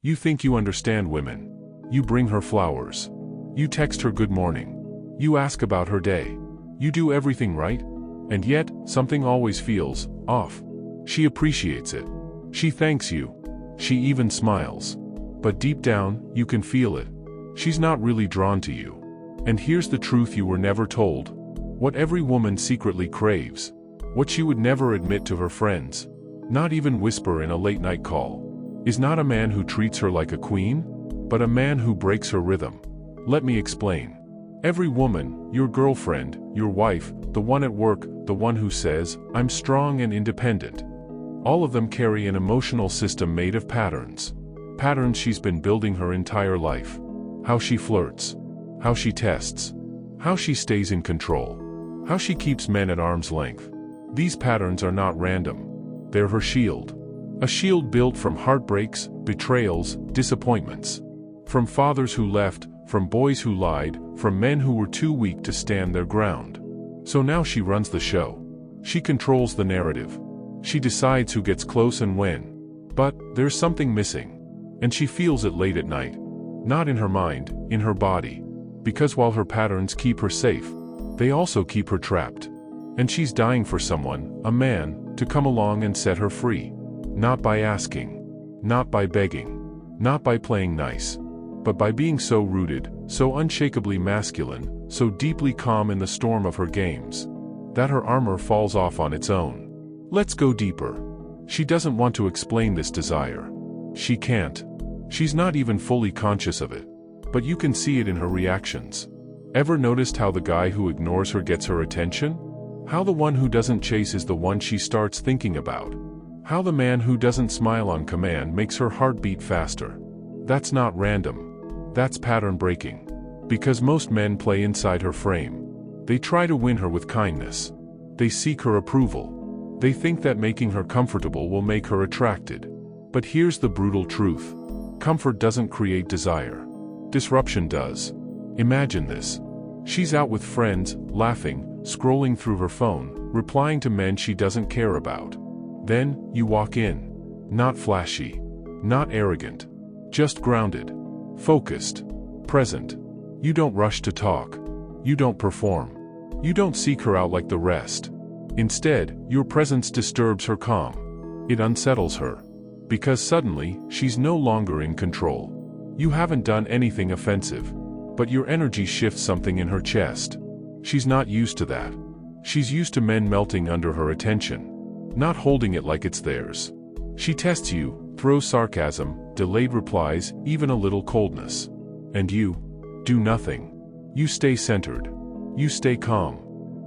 You think you understand women. You bring her flowers. You text her good morning. You ask about her day. You do everything right. And yet, something always feels off. She appreciates it. She thanks you. She even smiles. But deep down, you can feel it. She's not really drawn to you. And here's the truth you were never told. What every woman secretly craves. What she would never admit to her friends. Not even whisper in a late-night call. Is not a man who treats her like a queen, but a man who breaks her rhythm. Let me explain. Every woman, your girlfriend, your wife, the one at work, the one who says, "I'm strong and independent." All of them carry an emotional system made of patterns. Patterns she's been building her entire life. How she flirts. How she tests. How she stays in control. How she keeps men at arm's length. These patterns are not random. They're her shield. A shield built from heartbreaks, betrayals, disappointments. From fathers who left, from boys who lied, from men who were too weak to stand their ground. So now she runs the show. She controls the narrative. She decides who gets close and when. But there's something missing. And she feels it late at night. Not in her mind, in her body. Because while her patterns keep her safe, they also keep her trapped. And she's dying for someone, a man, to come along and set her free. Not by asking. Not by begging. Not by playing nice. But by being so rooted, so unshakably masculine, so deeply calm in the storm of her games, that her armor falls off on its own. Let's go deeper. She doesn't want to explain this desire. She can't. She's not even fully conscious of it. But you can see it in her reactions. Ever noticed how the guy who ignores her gets her attention? How the one who doesn't chase is the one she starts thinking about? How the man who doesn't smile on command makes her heart beat faster? That's not random. That's pattern breaking. Because most men play inside her frame. They try to win her with kindness. They seek her approval. They think that making her comfortable will make her attracted. But here's the brutal truth. Comfort doesn't create desire. Disruption does. Imagine this. She's out with friends, laughing, scrolling through her phone, replying to men she doesn't care about. Then, you walk in. Not flashy. Not arrogant. Just grounded. Focused. Present. You don't rush to talk. You don't perform. You don't seek her out like the rest. Instead, your presence disturbs her calm. It unsettles her. Because suddenly, she's no longer in control. You haven't done anything offensive. But your energy shifts something in her chest. She's not used to that. She's used to men melting under her attention. Not holding it like it's theirs. She tests you, throws sarcasm, delayed replies, even a little coldness. And you do nothing. You stay centered. You stay calm.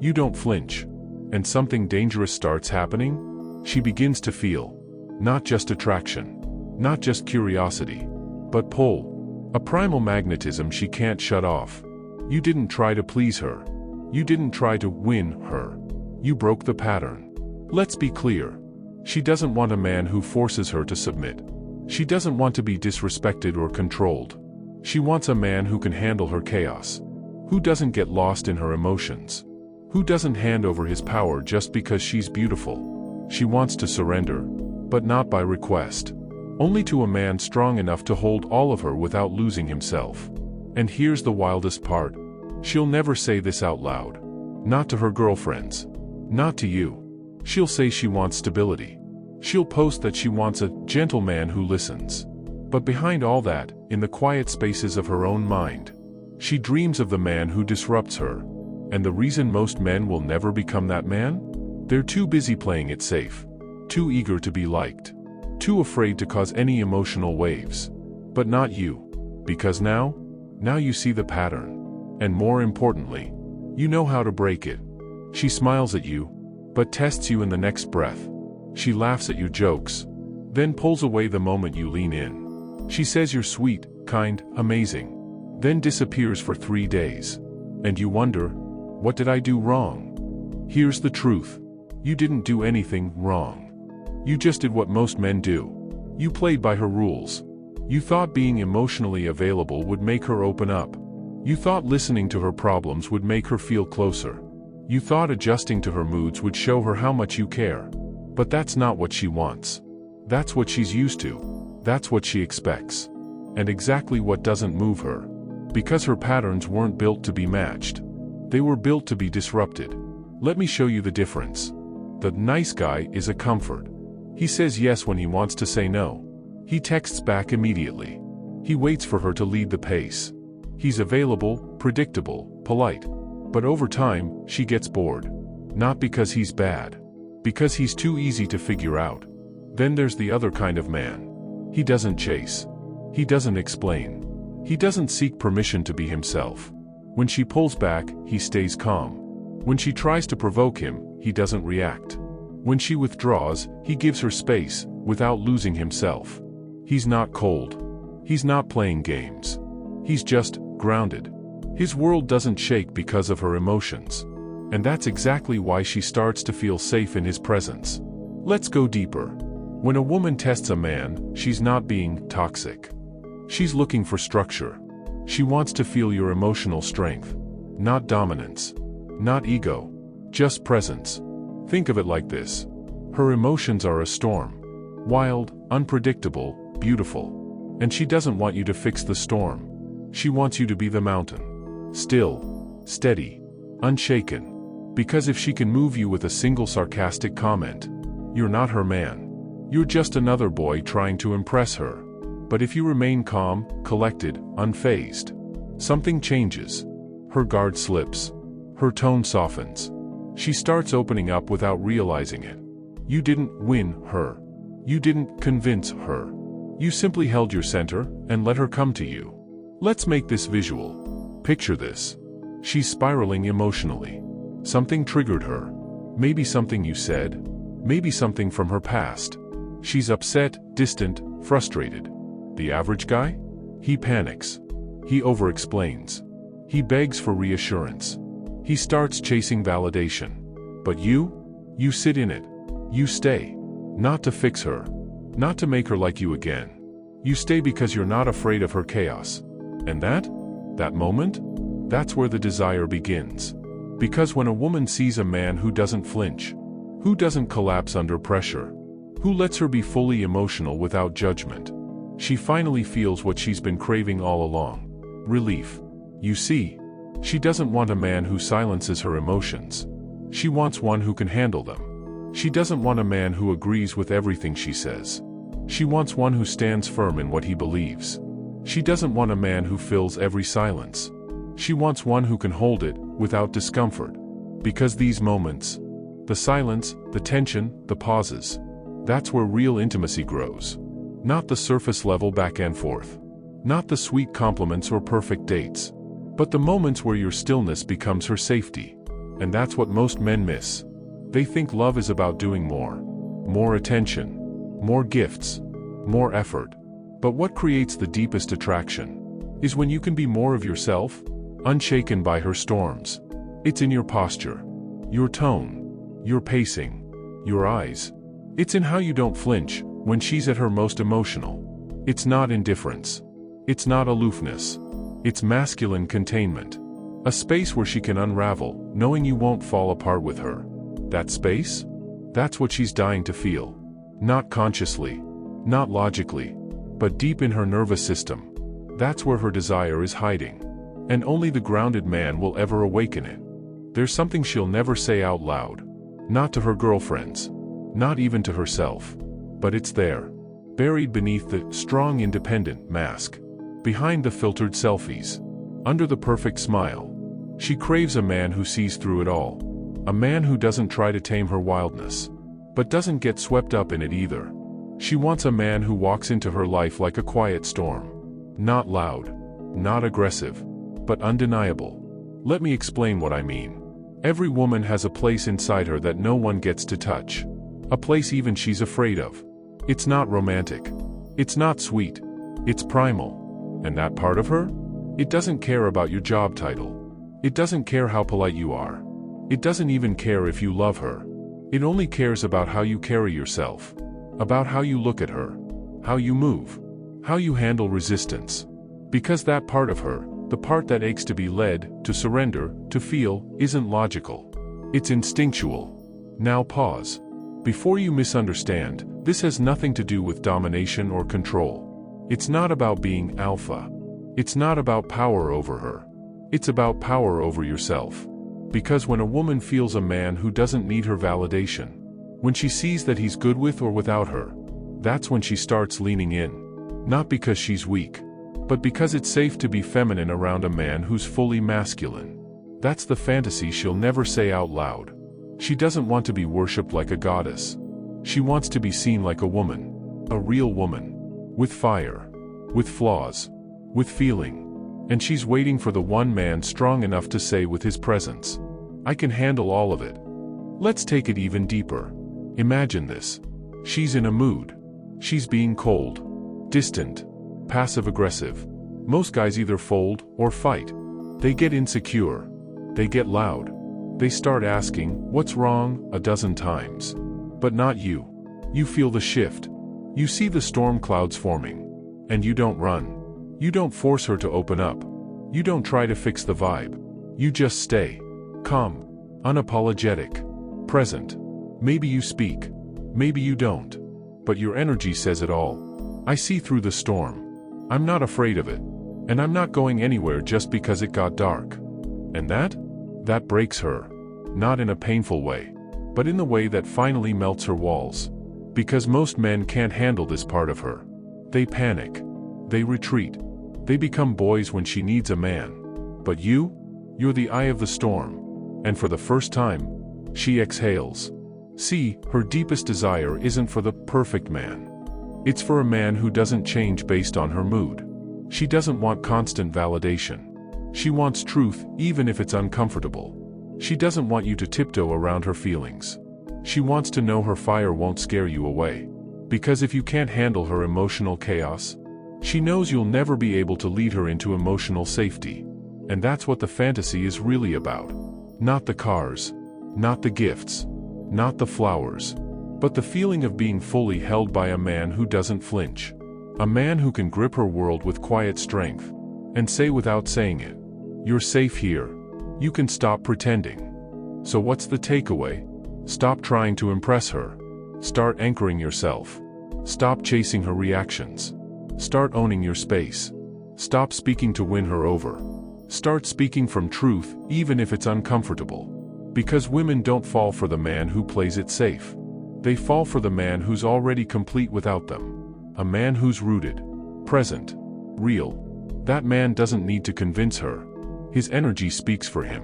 You don't flinch. And something dangerous starts happening. She begins to feel. Not just attraction. Not just curiosity. But pull. A primal magnetism she can't shut off. You didn't try to please her. You didn't try to win her. You broke the pattern. Let's be clear. She doesn't want a man who forces her to submit. She doesn't want to be disrespected or controlled. She wants a man who can handle her chaos. Who doesn't get lost in her emotions. Who doesn't hand over his power just because she's beautiful. She wants to surrender. But not by request. Only to a man strong enough to hold all of her without losing himself. And here's the wildest part. She'll never say this out loud. Not to her girlfriends. Not to you. She'll say she wants stability. She'll post that she wants a gentleman who listens. But behind all that, in the quiet spaces of her own mind, she dreams of the man who disrupts her. And the reason most men will never become that man? They're too busy playing it safe. Too eager to be liked. Too afraid to cause any emotional waves. But not you. Because now you see the pattern. And more importantly, you know how to break it. She smiles at you, but tests you in the next breath. She laughs at your jokes, then pulls away the moment you lean in. She says you're sweet, kind, amazing, then disappears for 3 days. And you wonder, what did I do wrong? Here's the truth. You didn't do anything wrong. You just did what most men do. You played by her rules. You thought being emotionally available would make her open up. You thought listening to her problems would make her feel closer. You thought adjusting to her moods would show her how much you care. But that's not what she wants. That's what she's used to. That's what she expects. And exactly what doesn't move her. Because her patterns weren't built to be matched. They were built to be disrupted. Let me show you the difference. The nice guy is a comfort. He says yes when he wants to say no. He texts back immediately. He waits for her to lead the pace. He's available, predictable, polite. But over time, she gets bored. Not because he's bad. Because he's too easy to figure out. Then there's the other kind of man. He doesn't chase. He doesn't explain. He doesn't seek permission to be himself. When she pulls back, he stays calm. When she tries to provoke him, he doesn't react. When she withdraws, he gives her space, without losing himself. He's not cold. He's not playing games. He's just grounded. His world doesn't shake because of her emotions. And that's exactly why she starts to feel safe in his presence. Let's go deeper. When a woman tests a man, she's not being toxic. She's looking for structure. She wants to feel your emotional strength. Not dominance. Not ego. Just presence. Think of it like this. Her emotions are a storm. Wild, unpredictable, beautiful. And she doesn't want you to fix the storm. She wants you to be the mountain. Still, steady, unshaken. Because if she can move you with a single sarcastic comment, you're not her man. You're just another boy trying to impress her. But if you remain calm, collected, unfazed, something changes. Her guard slips. Her tone softens. She starts opening up without realizing it. You didn't win her. You didn't convince her. You simply held your center and let her come to you. Let's make this visual. Picture this. She's spiraling emotionally. Something triggered her. Maybe something you said. Maybe something from her past. She's upset, distant, frustrated. The average guy? He panics. He over-explains. He begs for reassurance. He starts chasing validation. But you sit in it. You stay. Not to fix her. Not to make her like you again. You stay because you're not afraid of her chaos. And that moment? That's where the desire begins. Because when a woman sees a man who doesn't flinch, who doesn't collapse under pressure, who lets her be fully emotional without judgment, she finally feels what she's been craving all along. Relief. You see, she doesn't want a man who silences her emotions. She wants one who can handle them. She doesn't want a man who agrees with everything she says. She wants one who stands firm in what he believes. She doesn't want a man who fills every silence. She wants one who can hold it, without discomfort. Because these moments, the silence, the tension, the pauses, that's where real intimacy grows. Not the surface level back and forth. Not the sweet compliments or perfect dates. But the moments where your stillness becomes her safety. And that's what most men miss. They think love is about doing more. More attention. More gifts. More effort. But what creates the deepest attraction is when you can be more of yourself, unshaken by her storms. It's in your posture, your tone, your pacing, your eyes. It's in how you don't flinch when she's at her most emotional. It's not indifference. It's not aloofness. It's masculine containment. A space where she can unravel, knowing you won't fall apart with her. That space? That's what she's dying to feel. Not consciously, not logically, but deep in her nervous system. That's where her desire is hiding. And only the grounded man will ever awaken it. There's something she'll never say out loud. Not to her girlfriends. Not even to herself. But it's there. Buried beneath the strong independent mask. Behind the filtered selfies. Under the perfect smile. She craves a man who sees through it all. A man who doesn't try to tame her wildness. But doesn't get swept up in it either. She wants a man who walks into her life like a quiet storm. Not loud. Not aggressive. But undeniable. Let me explain what I mean. Every woman has a place inside her that no one gets to touch. A place even she's afraid of. It's not romantic. It's not sweet. It's primal. And that part of her? It doesn't care about your job title. It doesn't care how polite you are. It doesn't even care if you love her. It only cares about how you carry yourself. About how you look at her. How you move. How you handle resistance. Because that part of her, the part that aches to be led, to surrender, to feel, isn't logical. It's instinctual. Now pause. Before you misunderstand, This has nothing to do with domination or control. It's not about being alpha. It's not about power over her. It's about power over yourself. Because when a woman feels a man who doesn't need her validation, when she sees that he's good with or without her, that's when she starts leaning in. Not because she's weak, but because it's safe to be feminine around a man who's fully masculine. That's the fantasy she'll never say out loud. She doesn't want to be worshipped like a goddess. She wants to be seen like a woman, a real woman, with fire, with flaws, with feeling. And she's waiting for the one man strong enough to say with his presence, "I can handle all of it." Let's take it even deeper. Imagine this. She's in a mood. She's being cold, distant, passive-aggressive. Most guys either fold or fight. They get insecure. They get loud. They start asking, "What's wrong?" a dozen times. But not you. You feel the shift. You see the storm clouds forming. And you don't run. You don't force her to open up. You don't try to fix the vibe. You just stay. Calm. Unapologetic. Present. Maybe you speak. Maybe you don't. But your energy says it all. I see through the storm. I'm not afraid of it. And I'm not going anywhere just because it got dark. And that breaks her. Not in a painful way, but in the way that finally melts her walls. Because most men can't handle this part of her. They panic. They retreat. They become boys when she needs a man. But you're the eye of the storm. And for the first time, she exhales. See, her deepest desire isn't for the perfect man. It's for a man who doesn't change based on her mood. She doesn't want constant validation. She wants truth, even if it's uncomfortable. She doesn't want you to tiptoe around her feelings. She wants to know her fire won't scare you away. Because if you can't handle her emotional chaos, she knows you'll never be able to lead her into emotional safety. And that's what the fantasy is really about. Not the cars. Not the gifts. Not the flowers. But the feeling of being fully held by a man who doesn't flinch. A man who can grip her world with quiet strength. And say without saying it, "You're safe here. You can stop pretending." So what's the takeaway? Stop trying to impress her. Start anchoring yourself. Stop chasing her reactions. Start owning your space. Stop speaking to win her over. Start speaking from truth, even if it's uncomfortable. Because women don't fall for the man who plays it safe. They fall for the man who's already complete without them. A man who's rooted, present, real. That man doesn't need to convince her. His energy speaks for him.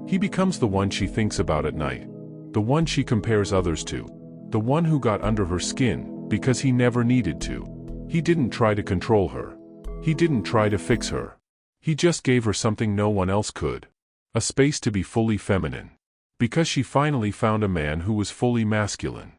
He becomes the one she thinks about at night. The one she compares others to. The one who got under her skin, because he never needed to. He didn't try to control her. He didn't try to fix her. He just gave her something no one else could. A space to be fully feminine. Because she finally found a man who was fully masculine.